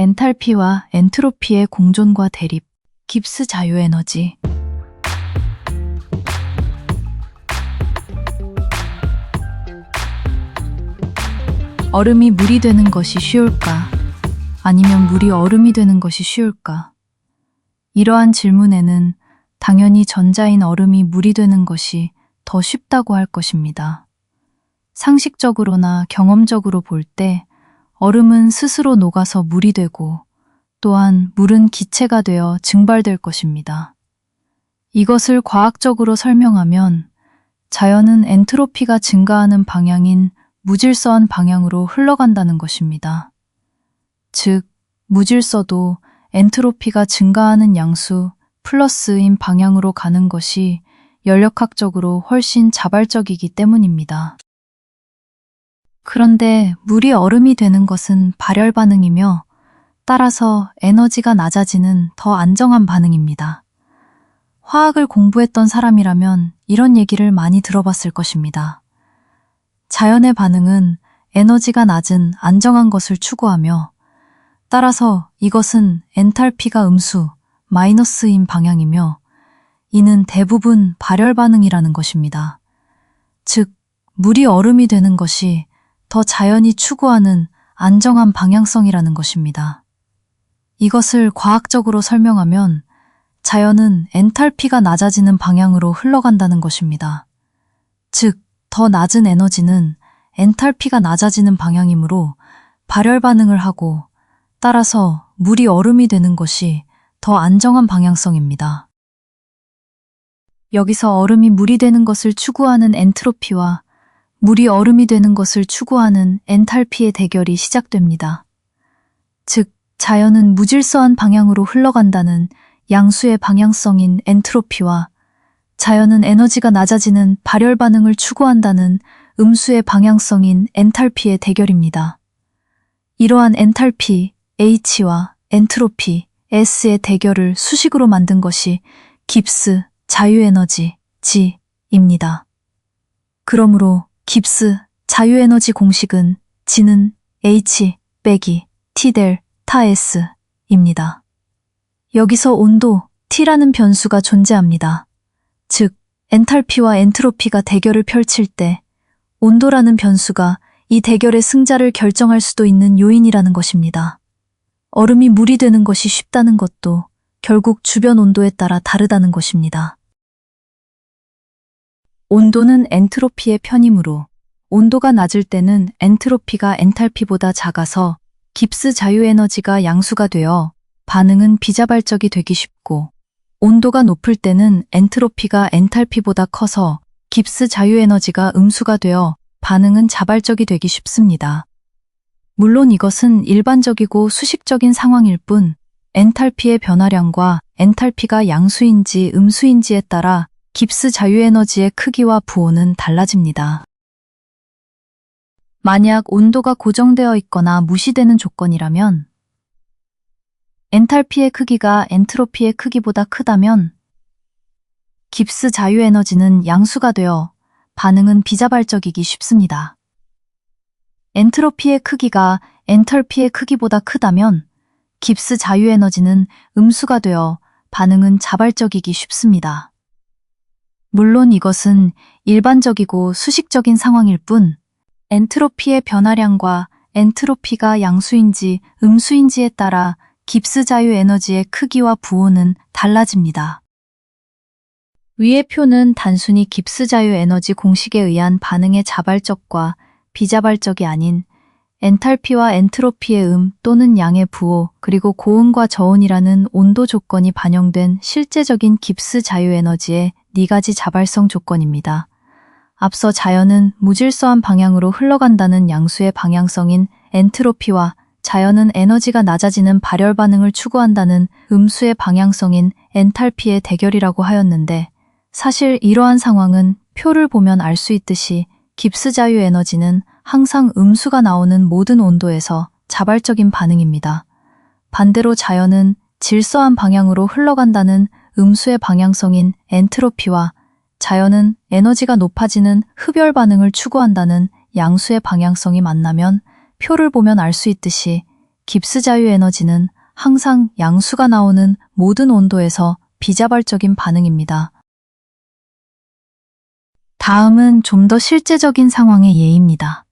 엔탈피와 엔트로피의 공존과 대립, 깁스 자유에너지. 얼음이 물이 되는 것이 쉬울까? 아니면 물이 얼음이 되는 것이 쉬울까? 이러한 질문에는 당연히 전자인 얼음이 물이 되는 것이 더 쉽다고 할 것입니다. 상식적으로나 경험적으로 볼 때 얼음은 스스로 녹아서 물이 되고 또한 물은 기체가 되어 증발될 것입니다. 이것을 과학적으로 설명하면 자연은 엔트로피가 증가하는 방향인 무질서한 방향으로 흘러간다는 것입니다. 즉, 무질서도 엔트로피가 증가하는 양수 플러스인 방향으로 가는 것이 연력학적으로 훨씬 자발적이기 때문입니다. 그런데 물이 얼음이 되는 것은 발열 반응이며 따라서 에너지가 낮아지는 더 안정한 반응입니다. 화학을 공부했던 사람이라면 이런 얘기를 많이 들어봤을 것입니다. 자연의 반응은 에너지가 낮은 안정한 것을 추구하며 따라서 이것은 엔탈피가 음수, 마이너스인 방향이며 이는 대부분 발열 반응이라는 것입니다. 즉, 물이 얼음이 되는 것이 더 자연이 추구하는 안정한 방향성이라는 것입니다. 이것을 과학적으로 설명하면 자연은 엔탈피가 낮아지는 방향으로 흘러간다는 것입니다. 즉, 더 낮은 에너지는 엔탈피가 낮아지는 방향이므로 발열 반응을 하고 따라서 물이 얼음이 되는 것이 더 안정한 방향성입니다. 여기서 얼음이 물이 되는 것을 추구하는 엔트로피와 물이 얼음이 되는 것을 추구하는 엔탈피의 대결이 시작됩니다. 즉, 자연은 무질서한 방향으로 흘러간다는 양수의 방향성인 엔트로피와 자연은 에너지가 낮아지는 발열 반응을 추구한다는 음수의 방향성인 엔탈피의 대결입니다. 이러한 엔탈피, H와 엔트로피, S의 대결을 수식으로 만든 것이 깁스 자유에너지, G입니다. 그러므로 깁스 자유에너지 공식은 G는 H 빼기 T 델타 S입니다. 여기서 온도 T라는 변수가 존재합니다. 즉, 엔탈피와 엔트로피가 대결을 펼칠 때 온도라는 변수가 이 대결의 승자를 결정할 수도 있는 요인이라는 것입니다. 얼음이 물이 되는 것이 쉽다는 것도 결국 주변 온도에 따라 다르다는 것입니다. 온도는 엔트로피의 편이므로 온도가 낮을 때는 엔트로피가 엔탈피보다 작아서 깁스 자유에너지가 양수가 되어 반응은 비자발적이 되기 쉽고 온도가 높을 때는 엔트로피가 엔탈피보다 커서 깁스 자유에너지가 음수가 되어 반응은 자발적이 되기 쉽습니다. 물론 이것은 일반적이고 수식적인 상황일 뿐 엔탈피의 변화량과 엔탈피가 양수인지 음수인지에 따라 깁스 자유에너지의 크기와 부호는 달라집니다. 만약 온도가 고정되어 있거나 무시되는 조건이라면 엔탈피의 크기가 엔트로피의 크기보다 크다면 깁스 자유에너지는 양수가 되어 반응은 비자발적이기 쉽습니다. 엔트로피의 크기가 엔탈피의 크기보다 크다면 깁스 자유에너지는 음수가 되어 반응은 자발적이기 쉽습니다. 물론 이것은 일반적이고 수식적인 상황일 뿐 엔트로피의 변화량과 엔트로피가 양수인지 음수인지에 따라 깁스 자유에너지의 크기와 부호는 달라집니다. 위의 표는 단순히 깁스 자유에너지 공식에 의한 반응의 자발적과 비자발적이 아닌 엔탈피와 엔트로피의 또는 양의 부호 그리고 고온과 저온이라는 온도 조건이 반영된 실제적인 깁스 자유에너지의 4가지 자발성 조건입니다. 앞서 자연은 무질서한 방향으로 흘러간다는 양수의 방향성인 엔트로피와 자연은 에너지가 낮아지는 발열 반응을 추구한다는 음수의 방향성인 엔탈피의 대결이라고 하였는데 사실 이러한 상황은 표를 보면 알 수 있듯이 깁스 자유 에너지는 항상 음수가 나오는 모든 온도에서 자발적인 반응입니다. 반대로 자연은 질서한 방향으로 흘러간다는 음수의 방향성인 엔트로피와 자연은 에너지가 높아지는 흡열 반응을 추구한다는 양수의 방향성이 만나면 표를 보면 알 수 있듯이 깁스 자유 에너지는 항상 양수가 나오는 모든 온도에서 비자발적인 반응입니다. 다음은 좀 더 실제적인 상황의 예입니다.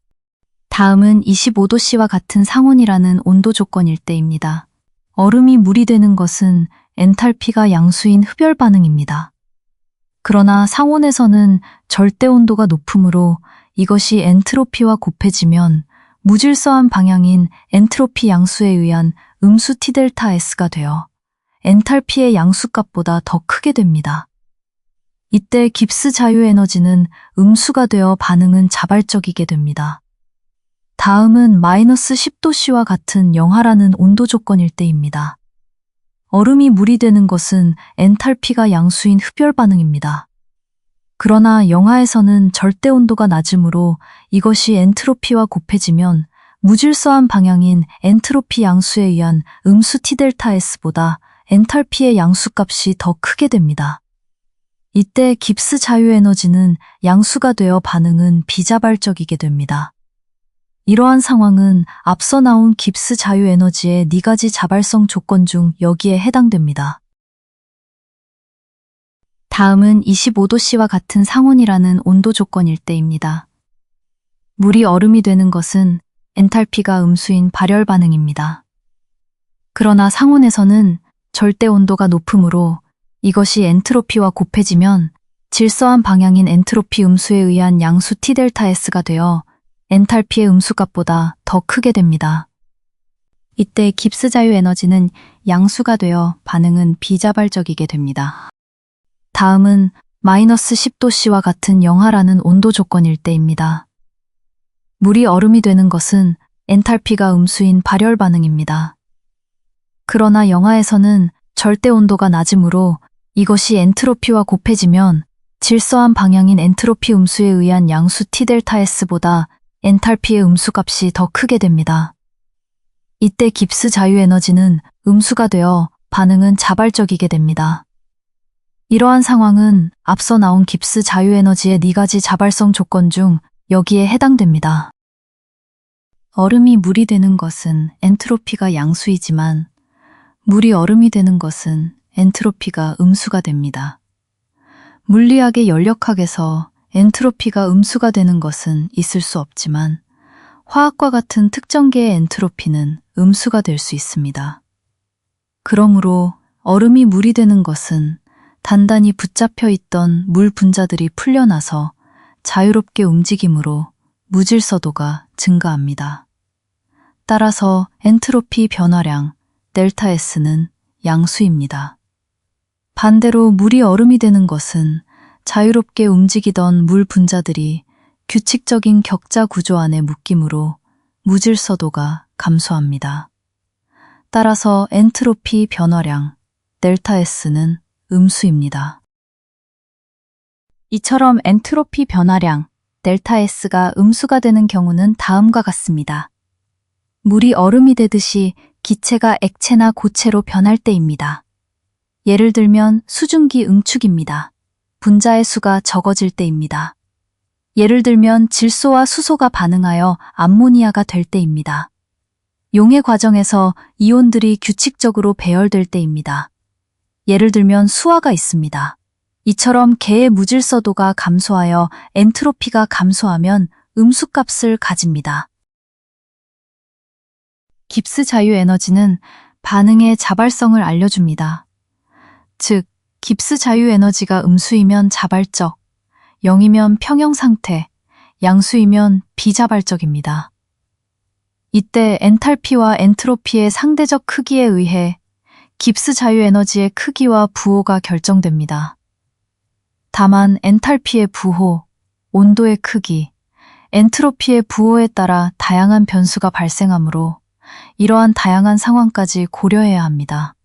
다음은 25도씨와 같은 상온이라는 온도 조건일 때입니다. 얼음이 물이 되는 것은 엔탈피가 양수인 흡열 반응입니다. 그러나 상온에서는 절대 온도가 높으므로 이것이 엔트로피와 곱해지면 무질서한 방향인 엔트로피 양수에 의한 음수 T델타 S가 되어 엔탈피의 양수값보다 더 크게 됩니다. 이때 깁스 자유 에너지는 음수가 되어 반응은 자발적이게 됩니다. 다음은 마이너스 10도씨와 같은 영하라는 온도 조건일 때입니다. 얼음이 물이 되는 것은 엔탈피가 양수인 흡열 반응입니다. 그러나 영하에서는 절대 온도가 낮으므로 이것이 엔트로피와 곱해지면 무질서한 방향인 엔트로피 양수에 의한 음수 T델타 S보다 엔탈피의 양수값이 더 크게 됩니다. 이때 깁스 자유 에너지는 양수가 되어 반응은 비자발적이게 됩니다. 이러한 상황은 앞서 나온 깁스 자유 에너지의 4가지 자발성 조건 중 여기에 해당됩니다. 다음은 25도씨와 같은 상온이라는 온도 조건일 때입니다. 물이 얼음이 되는 것은 엔탈피가 음수인 발열 반응입니다. 그러나 상온에서는 절대 온도가 높으므로 이것이 엔트로피와 곱해지면 질서한 방향인 엔트로피 음수에 의한 양수 T델타 S가 되어 엔탈피의 음수값보다 더 크게 됩니다. 이때 깁스 자유 에너지는 양수가 되어 반응은 비자발적이게 됩니다. 다음은 마이너스 10도씨와 같은 영하라는 온도 조건일 때입니다. 물이 얼음이 되는 것은 엔탈피가 음수인 발열 반응입니다. 그러나 영하에서는 절대 온도가 낮으므로 이것이 엔트로피와 곱해지면 질서한 방향인 엔트로피 음수에 의한 양수 T델타 S보다 엔탈피의 음수값이 더 크게 됩니다. 이때 깁스 자유 에너지는 음수가 되어 반응은 자발적이게 됩니다. 이러한 상황은 앞서 나온 깁스 자유 에너지의 4가지 자발성 조건 중 여기에 해당됩니다. 얼음이 물이 되는 것은 엔트로피가 양수이지만 물이 얼음이 되는 것은 엔트로피가 음수가 됩니다. 물리학의 연력학에서 엔트로피가 음수가 되는 것은 있을 수 없지만 화학과 같은 특정계의 엔트로피는 음수가 될 수 있습니다. 그러므로 얼음이 물이 되는 것은 단단히 붙잡혀 있던 물 분자들이 풀려나서 자유롭게 움직임으로 무질서도가 증가합니다. 따라서 엔트로피 변화량 델타 S는 양수입니다. 반대로 물이 얼음이 되는 것은 자유롭게 움직이던 물 분자들이 규칙적인 격자 구조 안에 묶이므로 무질서도가 감소합니다. 따라서 엔트로피 변화량 델타 S는 음수입니다. 이처럼 엔트로피 변화량 델타 S가 음수가 되는 경우는 다음과 같습니다. 물이 얼음이 되듯이 기체가 액체나 고체로 변할 때입니다. 예를 들면 수증기 응축입니다. 분자의 수가 적어질 때입니다. 예를 들면 질소와 수소가 반응하여 암모니아가 될 때입니다. 용해 과정에서 이온들이 규칙적으로 배열될 때입니다. 예를 들면 수화가 있습니다. 이처럼 개의 무질서도가 감소하여 엔트로피가 감소하면 음수값을 가집니다. 깁스 자유 에너지는 반응의 자발성을 알려줍니다. 즉, 깁스 자유 에너지가 음수이면 자발적, 0이면 평형 상태, 양수이면 비자발적입니다. 이때 엔탈피와 엔트로피의 상대적 크기에 의해 깁스 자유 에너지의 크기와 부호가 결정됩니다. 다만 엔탈피의 부호, 온도의 크기, 엔트로피의 부호에 따라 다양한 변수가 발생하므로 이러한 다양한 상황까지 고려해야 합니다.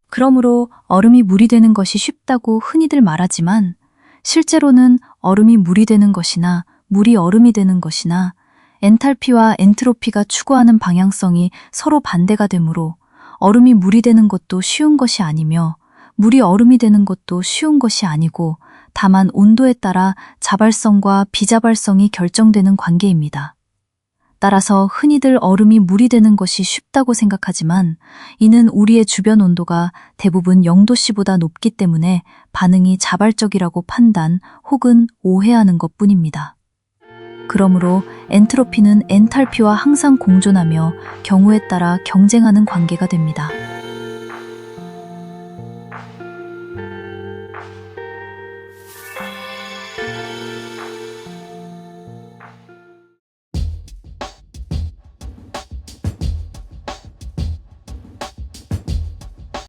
그러므로 얼음이 물이 되는 것이 쉽다고 흔히들 말하지만 실제로는 얼음이 물이 되는 것이나 물이 얼음이 되는 것이나 엔탈피와 엔트로피가 추구하는 방향성이 서로 반대가 되므로 얼음이 물이 되는 것도 쉬운 것이 아니며 물이 얼음이 되는 것도 쉬운 것이 아니고 다만 온도에 따라 자발성과 비자발성이 결정되는 관계입니다. 따라서 흔히들 얼음이 물이 되는 것이 쉽다고 생각하지만 이는 우리의 주변 온도가 대부분 0도씨보다 높기 때문에 반응이 자발적이라고 판단 혹은 오해하는 것뿐입니다. 그러므로 엔트로피는 엔탈피와 항상 공존하며 경우에 따라 경쟁하는 관계가 됩니다.